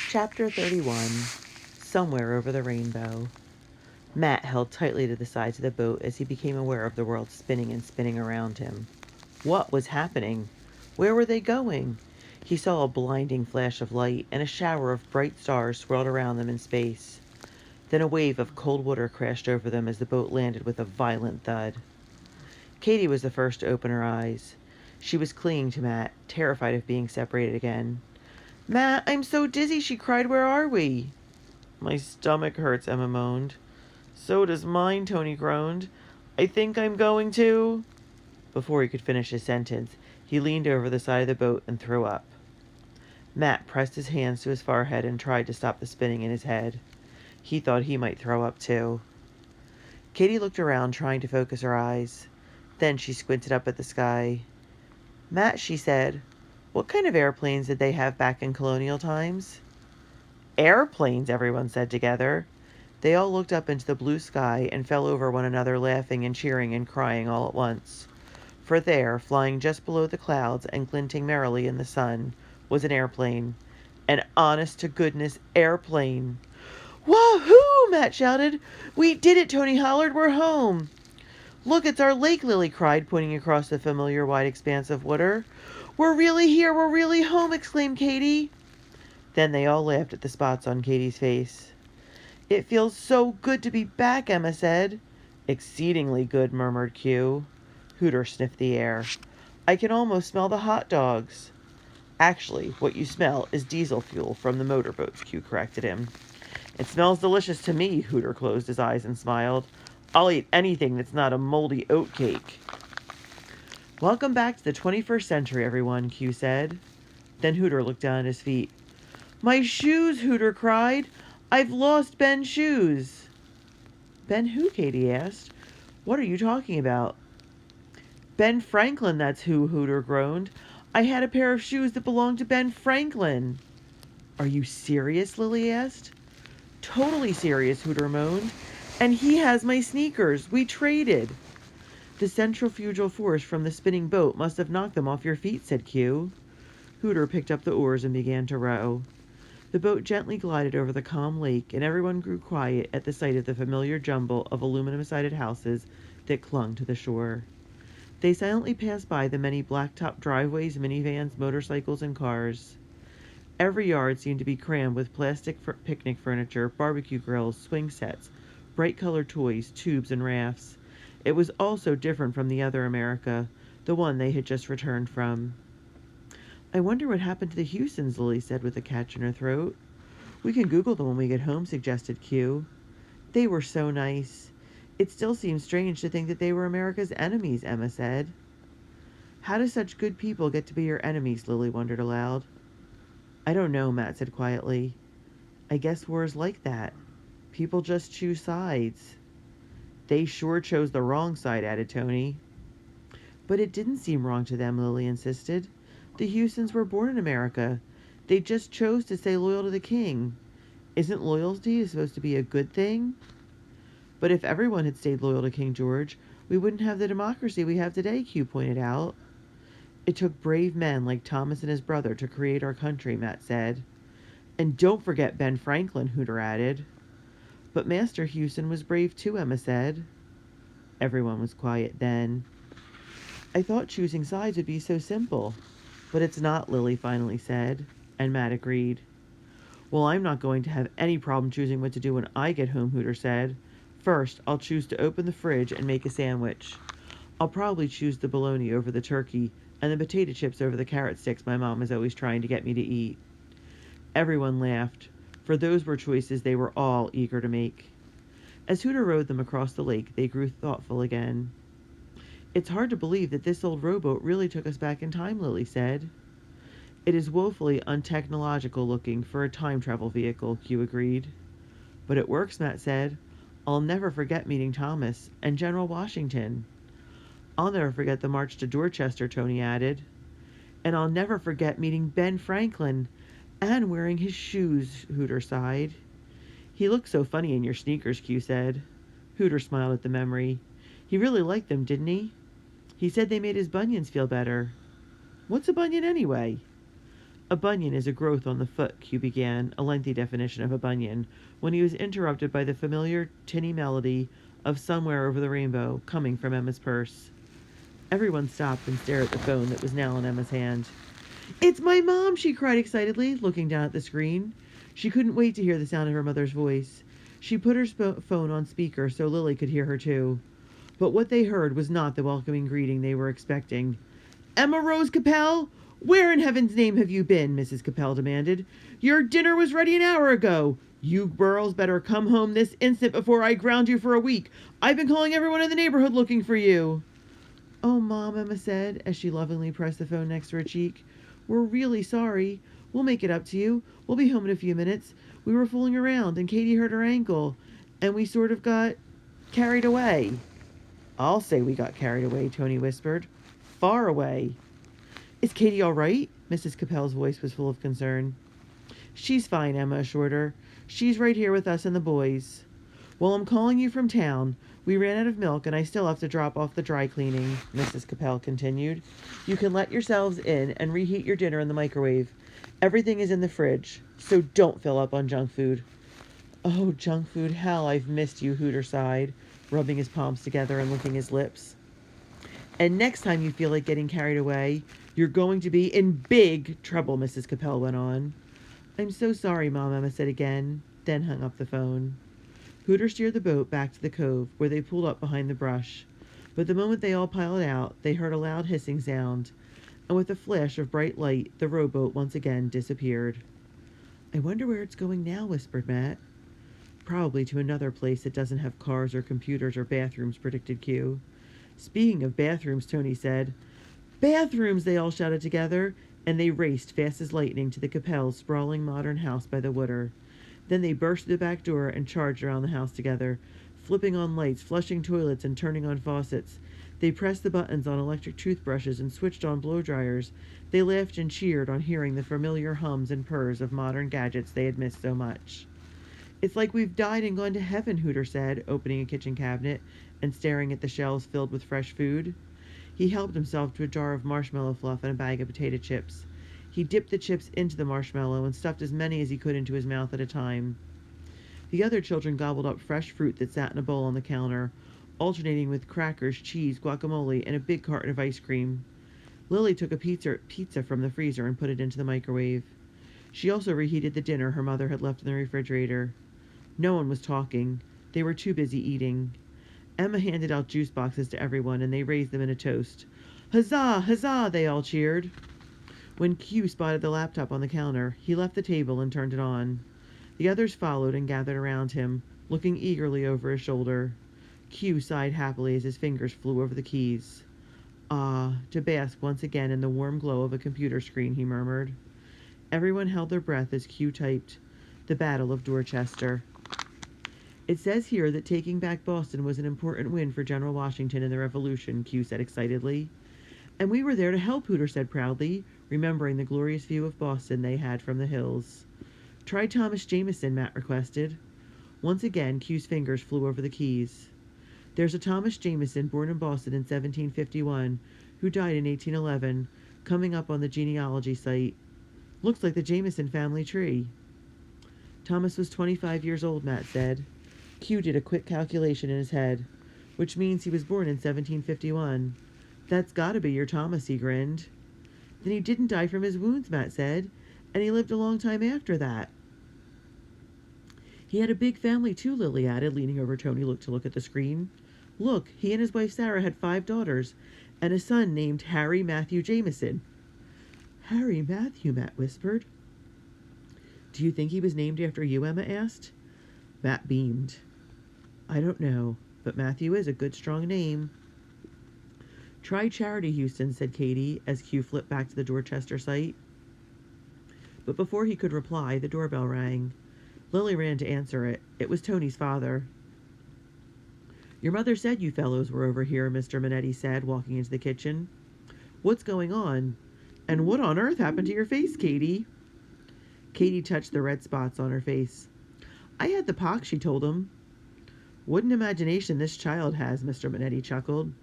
Chapter 31. Somewhere Over the Rainbow. Matt held tightly to the sides of the boat as he became aware of the world spinning and spinning around him. What was happening? Where were they going? He saw a blinding flash of light, and a shower of bright stars swirled around them in space. Then a wave of cold water crashed over them as the boat landed with a violent thud. Katie was the first to open her eyes. She was clinging to Matt, terrified of being separated again. "Matt, I'm so dizzy," she cried. "Where are we?" "My stomach hurts," Emma moaned. "So does mine," Tony groaned. "I think I'm going to—" Before he could finish his sentence, he leaned over the side of the boat and threw up. Matt pressed his hands to his forehead and tried to stop the spinning in his head. He thought he might throw up too. Katie looked around, trying to focus her eyes. Then she squinted up at the sky. "Matt," she said, "what kind of airplanes did they have back in colonial times?" "Airplanes," everyone said together. They all looked up into the blue sky and fell over one another, laughing and cheering and crying all at once. For there, flying just below the clouds and glinting merrily in the sun, was an airplane. An honest-to-goodness airplane. "Wahoo!" Matt shouted. "We did it!" Tony hollered. "We're home!" "Look, it's our lake!" Lily cried, pointing across the familiar wide expanse of water. "We're really here! We're really home!" exclaimed Katie. Then they all laughed at the spots on Katie's face. "It feels so good to be back," Emma said. "Exceedingly good," murmured Q. Hooter sniffed the air. "I can almost smell the hot dogs." "Actually, what you smell is diesel fuel from the motorboats," Q corrected him. "It smells delicious to me," Hooter closed his eyes and smiled. "I'll eat anything that's not a moldy oat cake." "Welcome back to the 21st century, everyone," Q said. Then Hooter looked down at his feet. "My shoes!" Hooter cried. "I've lost Ben's shoes." "Ben who?" Katie asked. "What are you talking about?" "Ben Franklin, that's who," Hooter groaned. "I had a pair of shoes that belonged to Ben Franklin." "Are you serious?" Lily asked. "Totally serious," Hooter moaned. "And he has my sneakers. We traded." "The centrifugal force from the spinning boat must have knocked them off your feet," said Q. Hooter picked up the oars and began to row. The boat gently glided over the calm lake, and everyone grew quiet at the sight of the familiar jumble of aluminum-sided houses that clung to the shore. They silently passed by the many black-topped driveways, minivans, motorcycles, and cars. Every yard seemed to be crammed with plastic picnic furniture, barbecue grills, swing sets, bright-colored toys, tubes, and rafts. It was all so different from the other America, the one they had just returned from. "I wonder what happened to the Houstons," Lily said with a catch in her throat. "We can Google them when we get home," suggested Q. "They were so nice. It still seems strange to think that they were America's enemies," Emma said. "How do such good people get to be your enemies?" Lily wondered aloud. "I don't know," Matt said quietly. "I guess war is like that. People just choose sides." "They sure chose the wrong side," added Tony. "But it didn't seem wrong to them," Lily insisted. "The Houstons were born in America. They just chose to stay loyal to the king. Isn't loyalty supposed to be a good thing?" "But if everyone had stayed loyal to King George, we wouldn't have the democracy we have today," Q pointed out. "It took brave men like Thomas and his brother to create our country," Matt said. "And don't forget Ben Franklin," Hooter added. "But Master Houston was brave too," Emma said. Everyone was quiet then. "I thought choosing sides would be so simple." "But it's not," Lily finally said, and Matt agreed. "Well, I'm not going to have any problem choosing what to do when I get home," Hooter said. "First, I'll choose to open the fridge and make a sandwich. I'll probably choose the bologna over the turkey and the potato chips over the carrot sticks my mom is always trying to get me to eat." Everyone laughed, for those were choices they were all eager to make. As Hooter rowed them across the lake, they grew thoughtful again. "It's hard to believe that this old rowboat really took us back in time," Lily said. "It is woefully untechnological looking for a time travel vehicle," Q agreed. "But it works," Matt said. "I'll never forget meeting Thomas and General Washington." "I'll never forget the march to Dorchester," Tony added. "And I'll never forget meeting Ben Franklin and wearing his shoes," Hooter sighed. "He looked so funny in your sneakers," Q said. Hooter smiled at the memory. "He really liked them, didn't he? He said they made his bunions feel better." "What's a bunion anyway?" A bunion is a growth on the foot, Q began, a lengthy definition of a bunion, when he was interrupted by the familiar tinny melody of Somewhere Over the Rainbow coming from Emma's purse. Everyone stopped and stared at the phone that was now in Emma's hand. "It's my mom!" she cried excitedly, looking down at the screen. She couldn't wait to hear the sound of her mother's voice. She put her phone on speaker so Lily could hear her too. But what they heard was not the welcoming greeting they were expecting. "Emma Rose Capel? Where in heaven's name have you been?" Mrs. Capel demanded. "Your dinner was ready an hour ago. You girls better come home this instant before I ground you for a week. I've been calling everyone in the neighborhood looking for you." "Oh, Mom," Emma said, as she lovingly pressed the phone next to her cheek. "We're really sorry. We'll make it up to you. We'll be home in a few minutes. We were fooling around, and Katie hurt her ankle, and we sort of got carried away." "I'll say we got carried away," Tony whispered. "Far away." "Is Katie all right?" Mrs. Capel's voice was full of concern. "She's fine," Emma assured her. "She's right here with us and the boys. Well, I'm calling you from town. We ran out of milk, and I still have to drop off the dry cleaning," Mrs. Capel continued. "You can let yourselves in and reheat your dinner in the microwave. Everything is in the fridge, so don't fill up on junk food." "Oh, junk food, how I've missed you," Hooter sighed, rubbing his palms together and licking his lips. "And next time you feel like getting carried away, you're going to be in big trouble," Mrs. Capel went on. "I'm so sorry, Mom," Emma said again, then hung up the phone. Hooter steered the boat back to the cove, where they pulled up behind the brush. But the moment they all piled out, they heard a loud hissing sound, and with a flash of bright light, the rowboat once again disappeared. "I wonder where it's going now," whispered Matt. "Probably to another place that doesn't have cars or computers or bathrooms," predicted Q. "Speaking of bathrooms," Tony said. "Bathrooms!" they all shouted together, and they raced fast as lightning to the Capel's sprawling modern house by the water. Then they burst through the back door and charged around the house together, flipping on lights, flushing toilets, and turning on faucets. They pressed the buttons on electric toothbrushes and switched on blow dryers. They laughed and cheered on hearing the familiar hums and purrs of modern gadgets they had missed so much. "It's like we've died and gone to heaven," Hooter said, opening a kitchen cabinet and staring at the shelves filled with fresh food. He helped himself to a jar of marshmallow fluff and a bag of potato chips. He dipped the chips into the marshmallow and stuffed as many as he could into his mouth at a time. The other children gobbled up fresh fruit that sat in a bowl on the counter, alternating with crackers, cheese, guacamole, and a big carton of ice cream. Lily took a pizza from the freezer and put it into the microwave. She also reheated the dinner her mother had left in the refrigerator. No one was talking. They were too busy eating. Emma handed out juice boxes to everyone, and they raised them in a toast. "Huzzah! Huzzah!" they all cheered. When Q spotted the laptop on the counter, he left the table and turned it on. The others followed and gathered around him, looking eagerly over his shoulder. Q sighed happily as his fingers flew over the keys. "Ah, to bask once again in the warm glow of a computer screen," he murmured. Everyone held their breath as Q typed, "The Battle of Dorchester." "It says here that taking back Boston was an important win for General Washington in the Revolution," Q said excitedly. "And we were there to help," Hooter said proudly, remembering the glorious view of Boston they had from the hills. "Try Thomas Jameson," Matt requested. Once again, Q's fingers flew over the keys. "There's a Thomas Jameson born in Boston in 1751, who died in 1811, coming up on the genealogy site. Looks like the Jameson family tree." "Thomas was 25 years old," Matt said. Q did a quick calculation in his head. "Which means he was born in 1751. That's gotta be your Thomas," he grinned. "Then he didn't die from his wounds," Matt said, "and he lived a long time after that." "He had a big family too," Lily added, leaning over Tony to look at the screen. "Look, he and his wife Sarah had 5 daughters, and a son named Harry Matthew Jameson." "Harry Matthew," Matt whispered. "Do you think he was named after you?" Emma asked. Matt beamed. "I don't know, but Matthew is a good strong name." "Try Charity Houston," said Katie, as Q flipped back to the Dorchester site. But before he could reply, the doorbell rang. Lily ran to answer it. It was Tony's father. "Your mother said you fellows were over here," Mr. Minetti said, walking into the kitchen. "What's going on? And what on earth happened to your face, Katie?" Katie touched the red spots on her face. "I had the pox," she told him. "What an imagination this child has," Mr. Minetti chuckled.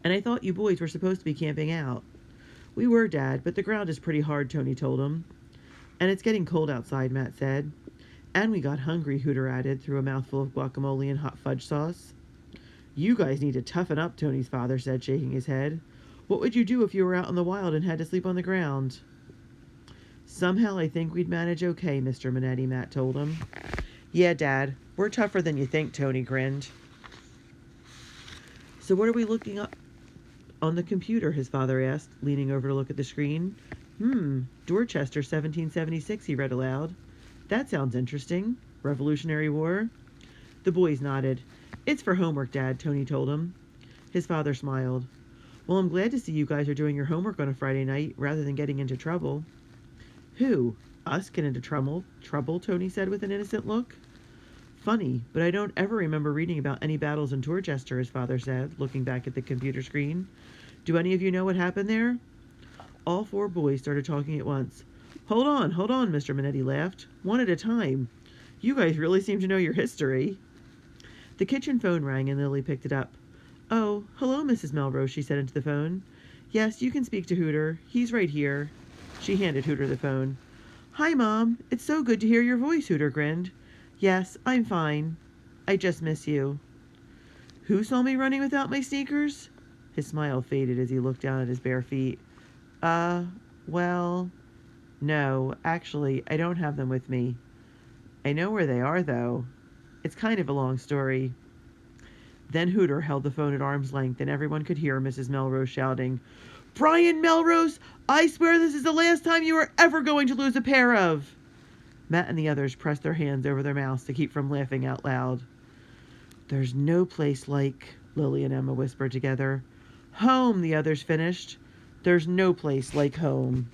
"And I thought you boys were supposed to be camping out." We were, Dad, but the ground is pretty hard, Tony told him. And it's getting cold outside, Matt said. And we got hungry, Hooter added through a mouthful of guacamole and hot fudge sauce. You guys need to toughen up, Tony's father said, shaking his head. What would you do if you were out in the wild and had to sleep on the ground? Somehow I think we'd manage okay, Mr. Minetti, Matt told him. Yeah, Dad, we're tougher than you think, Tony grinned. So what are we looking up on the computer, his father asked, leaning over to look at the screen. Dorchester 1776, he read aloud. That sounds interesting. Revolutionary War? The boys nodded. It's for homework, Dad, Tony told him. His father smiled. Well, I'm glad to see you guys are doing your homework on a Friday night rather than getting into trouble. Who? Us get into trouble, Tony said with an innocent look. Funny, but I don't ever remember reading about any battles in Dorchester, his father said, looking back at the computer screen. Do any of you know what happened there? All four boys started talking at once. Hold on, Mr. Minetti laughed. One at a time. You guys really seem to know your history. The kitchen phone rang and Lily picked it up. Oh, hello, Mrs. Melrose, she said into the phone. Yes, you can speak to Hooter. He's right here. She handed Hooter the phone. Hi, Mom. It's so good to hear your voice, Hooter grinned. Yes, I'm fine. I just miss you. Who saw me running without my sneakers? His smile faded as he looked down at his bare feet. Well, no, actually, I don't have them with me. I know where they are, though. It's kind of a long story. Then Hooter held the phone at arm's length, and everyone could hear Mrs. Melrose shouting, Brian Melrose, I swear this is the last time you are ever going to lose a pair of. Matt and the others pressed their hands over their mouths to keep from laughing out loud. There's no place like, Lily and Emma whispered together. Home, the others finished. There's no place like home.